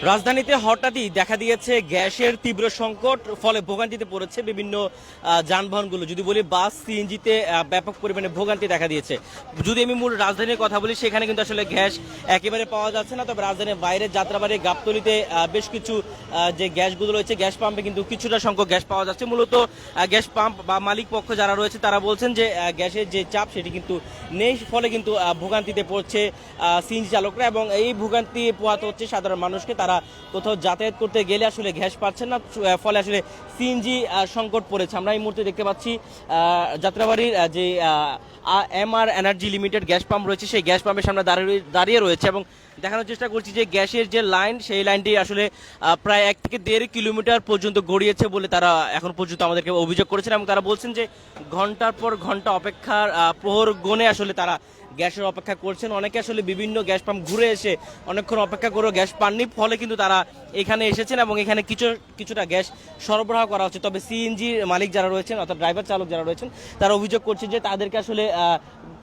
রাজধানীতে হঠাৎই দেখা দিয়েছে গ্যাসের তীব্র সংকট, ফলে ভোগান্তিতে পড়েছে বিভিন্ন যানবাহনগুলো। যদি বলি বাস, সিএনজিতে ব্যাপক পরিমাণে ভোগান্তি দেখা দিয়েছে। যদি আমি মূল রাজধানীর কথা বলি, সেখানে কিন্তু আসলে গ্যাস একেবারে পাওয়া যাচ্ছে না। তবে রাজধানীর বাইরে যাত্রাবাড়ি, গাবতলীতে বেশ কিছু যে গ্যাসগুলো রয়েছে, গ্যাস পাম্পে কিন্তু কিছুটা সংখ্যক গ্যাস পাওয়া যাচ্ছে। মূলত গ্যাস পাম্প বা মালিক পক্ষ যারা রয়েছে তারা বলছেন যে গ্যাসের যে চাপ সেটি কিন্তু নেই, ফলে কিন্তু ভোগান্তিতে পড়ছে সিএনজি চালকরা, এবং এই ভোগান্তি পোহাতে হচ্ছে সাধারণ মানুষকে। তারা কোথাও যাতায়াত করতে গেলে আসলে গ্যাস পাচ্ছেন না, ফলে আসলে সিএনজি সংকট পড়েছে। আমরা এই মুহূর্তে দেখতে পাচ্ছি যাত্রাবাড়ির যে MR energy limited gas pump রয়েছে, সেই গ্যাস পাম্পের সামনে দাঁড়িয়ে রয়েছে এবং দেখানোর চেষ্টা করছি যে গ্যাসের যে লাইন, সেই লাইনটি আসলে প্রায় 1 থেকে 1.5 কিলোমিটার পর্যন্ত গড়িয়েছে বলে তারা এখন পর্যন্ত আমাদেরকে অভিযোগ করেছেন। এবং তারা বলছেন যে ঘন্টার পর ঘন্টা অপেক্ষার প্রহর গণে আসলে তারা গ্যাসের অপেক্ষা করছেন। অনেকে আসলে বিভিন্ন গ্যাস পাম্প ঘুরে এসে অনেকক্ষণ অপেক্ষা করেও গ্যাস পাননি, ফলে কিন্তু তারা এখানে এসেছেন এবং এখানে কিছুটা গ্যাস সরবরাহ করা হচ্ছে। তবে সিএনজির মালিক যারা রয়েছেন, অর্থাৎ ড্রাইভার চালক যারা রয়েছেন, তারা অভিযোগ করছে যে তাদেরকে আসলে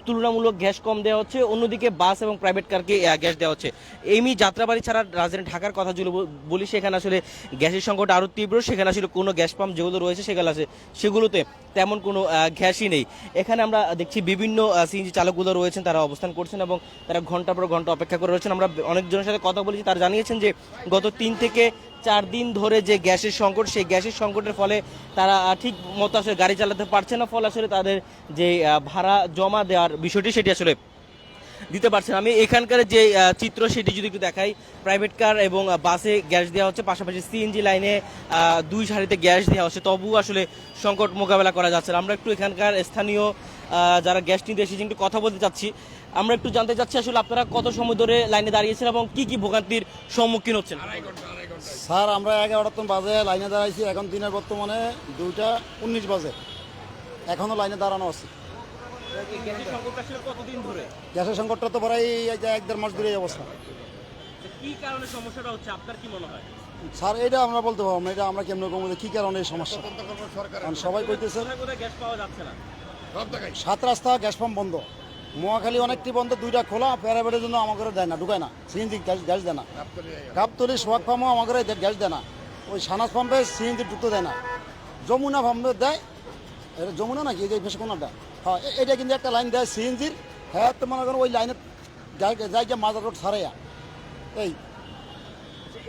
তুলনামূলক গ্যাস কম দেওয়া হচ্ছে, অন্যদিকে বাস এবং প্রাইভেট কারকে গ্যাস দেওয়া হচ্ছে। এমনি যাত্রাবাড়ি ছাড়া রাজধানী ঢাকার কথা যদি বলি, সেখানে আসলে গ্যাসের সংকট আরও তীব্র। সেখানে আসলে কোনো গ্যাস পাম্প যেগুলো রয়েছে সেগুলোতে তেমন কোনো গ্যাসই নেই। এখানে আমরা দেখছি বিভিন্ন সিএনজি চালকগুলো রয়েছেন, তারা অবস্থান করছেন এবং তারা ঘন্টার পর ঘন্টা অপেক্ষা করে রয়েছেন। আমরা অনেকজনের সাথে কথা বলেছি, তারা জানিয়েছেন যে গত 3 থেকে 4 দিন ধরে যে গ্যাসের সংকট, সেই গ্যাসের সংকটের ফলে তারা ঠিক মতো আসলে গাড়ি চালাতে পারছে না, ফলে আসলে তাদের যে ভাড়া জমা দেওয়ার বিষয়টি সেটি আসলে দিতে পারছেন। আমি এখানকার যে চিত্র সেটি যদি একটু দেখাই, প্রাইভেট কার এবং বাসে গ্যাস দেওয়া হচ্ছে, পাশাপাশি সিএনজি লাইনে 2 সারিতে গ্যাস দেওয়া হচ্ছে, তবুও আসলে সংকট মোকাবেলা করা যাচ্ছে না। আমরা একটু এখানকার স্থানীয় যারা গ্যাস নিতে এসেছেন একটু কথা বলতে চাচ্ছি। আমরা একটু জানতে চাচ্ছি আসলে আপনারা কত সময় ধরে লাইনে দাঁড়িয়েছেন এবং কি কি ভোগান্তির সম্মুখীন হচ্ছেন? স্যার, আমরা 11টা বাজে লাইনে দাঁড়াইছি। এখন দিনের বর্তমানে 2:19 বাজে, এখনো লাইনে দাঁড়ানো আছে। কতদিন ধরে গ্যাসের সংকটটা তো প্রায় 1-1.5 মাস ধরে এই অবস্থা। কি কারণে সমস্যাটা হচ্ছে আপনার কি মনে হয়? স্যার, এটা আমরা বলতে পারবো না, এটা আমরা কেমন কম কি কারণে এই সমস্যা। কারণ সবাই কইতেছে গ্যাস পাওয়া যাচ্ছে না, 7 রাস্তা গ্যাস পাম্প বন্ধ, মহাখালী অনেকটি বন্ধ, 2টা খোলা। প্যারাবেটের জন্য আমাকে দেয় না, ঢুকায় না, সিএনজি গ্যাস দেয় না। গাবতলি সোহাগ পাম্পও আমাকে গ্যাস দেয় না, ওই সানাস পাম্পে সিএনজি ঢুকতে দেয় না। যমুনা পাম্পে দেয়, এটা যমুনা নাকি এই যে কোনটা, হ্যাঁ এটা কিন্তু একটা লাইন দেয় সিএনজির। হ্যাঁ, তো মনে করেন ওই লাইনে যাই যে মাজার রোড ছাড়াইয়া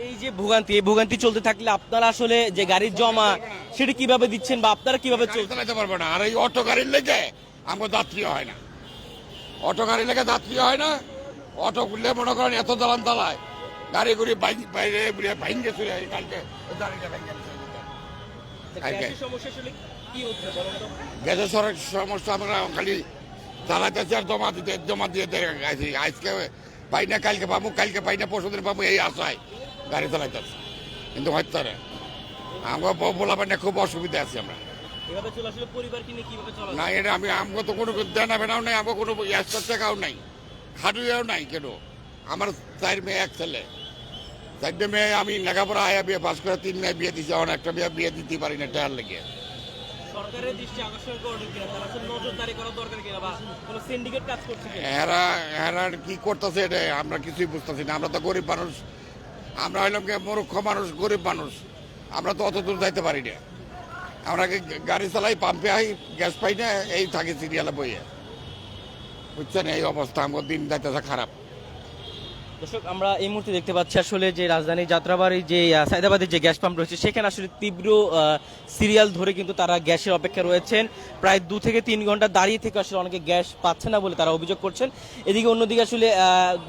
এই যে ভোগান্তি, এই ভোগান্তি চলতে থাকলে আপনারা আসলে যে গাড়ির জমা সেটা কিভাবে দিচ্ছেন বা আপনারা কিভাবে চালাতে পারবো না। আর এই অটো গাড়ির লেগে আমার যাত্রী হয় না, অটো গাড়ি লেগে যাত্রী হয় না। অটো করলে মনে করেন এত দালান দালায় গাড়ি ঘুরি বাইরে ভাইঙ্গে চলে কালকে গ্যাসের সমস্যা। আমরা খালি চালাইতেছি আর জমা দিয়ে আজকে পাই না, কালকে পাবো, কালকে পাই না, পরশুদিন পাবো, এই আশায় গাড়ি চালাইতেছি। কিন্তু হয়তো না, আমরা বলা পাই না, খুব অসুবিধা আছি আমরা। না, এটা আমাকে তো কোনো দেনা বেনাও নাই, আমাকে কোনো এক্সট্রা টাকাও নাই, খাটুয়াও নাই। কেন আমার 4 মেয়ে 1 ছেলে, 4টে মেয়ে আমি লেখাপড়া আয়া বিয়ে পাস করে 3 মেয়ে বিয়ে দিচ্ছি। এখন একটা মেয়ে বিয়ে দিতে পারি না টায়ার লেগে। এরা কি করতেছে এটা আমরা কিছুই বুঝতেছি না। আমরা তো গরিব মানুষ, আমরা হইলাম মূর্খ মানুষ, গরিব মানুষ, আমরা তো অত দূর যাইতে পারি না। আমরা গাড়ি চালাই, পাম্পে আই, গ্যাস পাই না, এই থাকি সিরিয়ালে বইয়ে, বুঝছেন? এই অবস্থা, আমার দিন যাইতেছে খারাপ। দর্শক, আমরা এই মুহূর্তে দেখতে পাচ্ছি আসলে যে রাজধানী যাত্রাবাড়ি যে সায়দাবাদের যে গ্যাস পাম্প রয়েছে, সেখানে আসলে তীব্র সিরিয়াল ধরে কিন্তু তারা গ্যাসের অপেক্ষা রয়েছেন। প্রায় 2 থেকে 3 ঘন্টা দাঁড়িয়ে থেকে আসলে অনেকে গ্যাস পাচ্ছে না বলে তারা অভিযোগ করছেন। এদিকে অন্যদিকে আসলে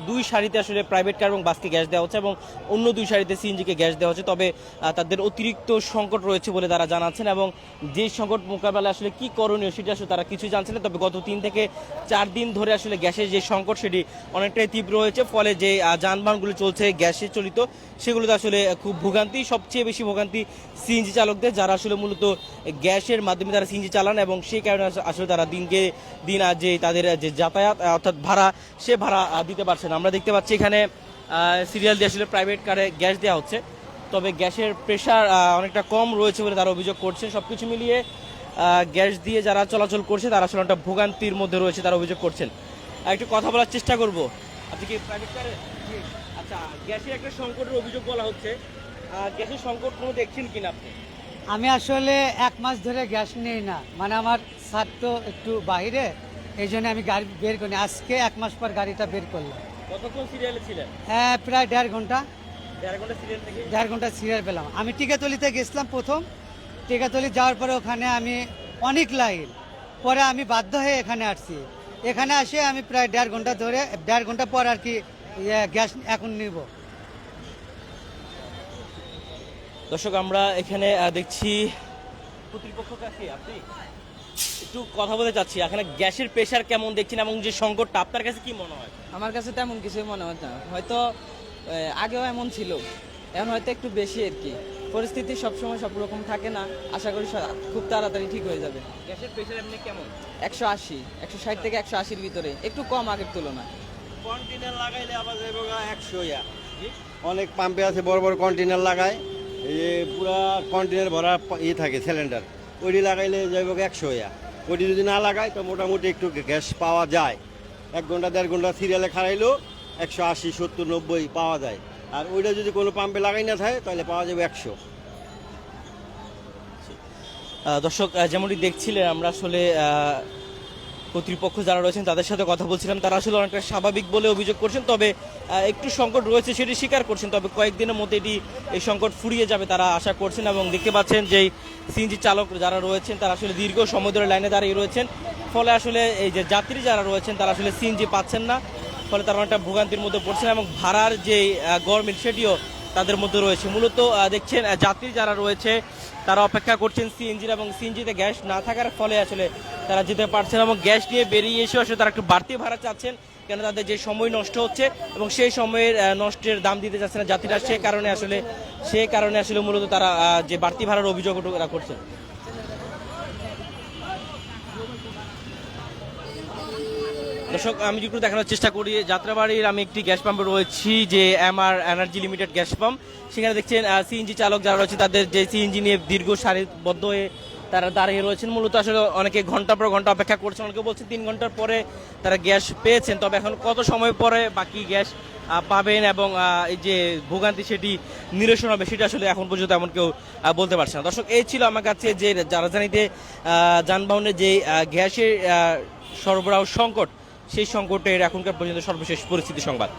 2 সারিতে আসলে প্রাইভেট কার এবং বাসকে গ্যাস দেওয়া হচ্ছে এবং অন্য 2 সারিতে সিএনজিকে গ্যাস দেওয়া হচ্ছে। তবে তাদের অতিরিক্ত সংকট রয়েছে বলে তারা জানাচ্ছেন এবং যে সংকট মোকাবেলা আসলে কি করণীয় সেটা আসলে তারা কিছুই জানছেন না। তবে গত 3 থেকে 4 দিন ধরে আসলে গ্যাসের যে সংকট সেটি অনেকটাই তীব্র হয়েছে, ফলে যে যানবাহনগুলো চলছে গ্যাসে চালিত, সেগুলোতে আসলে খুব ভোগান্তি। সবচেয়ে বেশি ভোগান্তি সিএনজি চালকদের, যারা আসলে মূলত গ্যাসের মাধ্যমে তারা সিএনজি চালান এবং সেই কারণে আসলে তারা দিনকে দিন যে তাদের যে যাতায়াত অর্থাৎ ভাড়া, সে ভাড়া দিতে পারছে না। আমরা দেখতে পাচ্ছি এখানে সিরিয়াল দিয়ে আসলে প্রাইভেট কারে গ্যাস দেওয়া হচ্ছে, তবে গ্যাসের প্রেশার অনেকটা কম রয়েছে বলে তারা অভিযোগ করছে। সবকিছু মিলিয়ে গ্যাস দিয়ে যারা চলাচল করছে তারা আসলে একটা ভোগান্তির মধ্যে রয়েছে, তারা অভিযোগ করছেন। একটু কথা বলার চেষ্টা করব। আপনি কি প্রাইভেট কারে? আচ্ছা, আচ্ছা, গ্যাসের একটা সংকটের অভিযোগ বলা হচ্ছে, গ্যাসের সংকট কোনো দেখছেন কিনা আপনি? আমি আসলে 1 মাস ধরে গ্যাস নেই না, মানে আমার স্যার তো একটু বাইরে, এই জন্য আমি গাড়ি বের করি আজকে 1 মাস পর গাড়িটা বের করলাম। কতক্ষণ সিরিয়ালে ছিলেন? হ্যাঁ, প্রায় 1.5 ঘন্টা। 1.5 ঘন্টা সিরিয়াল থেকে 1.5 ঘন্টা সিরিয়াল পেলাম। আমি টিকাতলিতে গেছিলাম প্রথম, টিকাতলি যাওয়ার পরে ওখানে আমি অনেক লাইন, পরে আমি বাধ্য হয়ে এখানে আসছি। এখানে আসে আমি প্রায় 1.5 ঘন্টা ধরে, 1.5 ঘন্টা পর আর কি গ্যাস এখন নিব। দর্শক, আমরা এখানে দেখছি কর্তৃপক্ষ কাছে আপনি একটু কথা বলতে চাচ্ছি, এখানে গ্যাসের প্রেশার কেমন দেখছেন এবং যে সংকটটা আপনার কাছে কি মনে হয়? আমার কাছে তেমন কিছুই মনে হয় না, হয়তো আগেও এমন ছিল, এখন হয়তো একটু বেশি আর কি। পরিস্থিতি সবসময় সব রকম থাকে না, আশা করি খুব তাড়াতাড়ি ঠিক হয়ে যাবে। গ্যাসের প্রেশার এমনি কেমন? 180, 160 থেকে 180-র ভিতরে, একটু কম আগের তুলনায়। কন্টেনার লাগাইলে আবার যাবে 100 ইয়া। অনেক পাম্পে আছে বড় বড় কন্টেনার লাগায়, এই যে পুরা কন্টেনার ভরা থাকে সিলিন্ডার, ওইটি লাগাইলে যাইব 100 ইয়া। ওইটি যদি না লাগায় তো মোটামুটি একটু গ্যাস পাওয়া যায়। 1 ঘন্টা 1.5 ঘন্টা সিরিয়ালে খাড়াইলেও 180, 70, 90 পাওয়া যায়। আর ওইটা যদি কোনো পাম্পে লাগাই না থাকে তাহলে পাওয়া যাবে 100। দর্শক, যেমনটি দেখছিলেন, আমরা আসলে কর্তৃপক্ষ যারা রয়েছেন তাদের সাথে কথা বলছিলাম। তারা আসলে অনেকটা স্বাভাবিক বলে অভিযোগ করছেন, তবে একটু সংকট রয়েছে সেটি স্বীকার করছেন, তবে কয়েকদিনের মধ্যে এই সংকট ফুরিয়ে যাবে তারা আশা করছেন। এবং দেখতে পাচ্ছেন যে সিএনজি চালক যারা রয়েছেন তারা আসলে দীর্ঘ সময় ধরে লাইনে দাঁড়িয়ে রয়েছেন, ফলে আসলে এই যে যাত্রী যারা রয়েছেন তারা আসলে সিএনজি পাচ্ছেন না, ফলে তারা অনেকটা ভোগান্তির মধ্যে পড়ছেন এবং ভাড়ার যে গভর্নমেন্ট সেটিও তাদের মধ্যে রয়েছে। মূলত দেখছেন যাত্রী যারা রয়েছে তারা অপেক্ষা করছেন সিএনজির, এবং সিএনজিতে গ্যাস না থাকার ফলে আসলে তারা যেতে পারছেন এবং গ্যাস নিয়ে বেরিয়ে এসে আসলে তারা একটু বাড়তি ভাড়া চাচ্ছেন, কেন তাদের যে সময় নষ্ট হচ্ছে এবং সেই সময়ের নষ্টের দাম দিতে চাচ্ছে না যাত্রীরা, সে কারণে আসলে মূলত তারা যে বাড়তি ভাড়ার অভিযোগ করছেন। দর্শক, আমি একটু দেখানোর চেষ্টা করি, যাত্রাবাড়ির আমি একটি গ্যাস পাম্পে রয়েছি, যে MR energy limited gas pump. সেখানে দেখছেন সিএনজি চালক যারা রয়েছে তাদের যে সিএনজি নিয়ে দীর্ঘ সারিবদ্ধ হয়ে তারা দাঁড়িয়ে রয়েছেন। মূলত আসলে অনেকে ঘন্টা পর ঘন্টা অপেক্ষা করছেন, অনেকে বলছেন 3 ঘন্টার পরে তারা গ্যাস পেয়েছেন, তবে এখন কত সময় পরে বাকি গ্যাস পাবেন এবং এই যে ভোগান্তি সেটি নিরসন হবে সেটা আসলে এখন পর্যন্ত এমন কেউ বলতে পারছে না। দর্শক, এই ছিল আমার কাছে যে রাজধানীতে যানবাহনের যে গ্যাসের সরবরাহ সংকট, সেই সংকটের এখনকার পর্যন্ত সর্বশেষ পরিস্থিতি সংবাদ।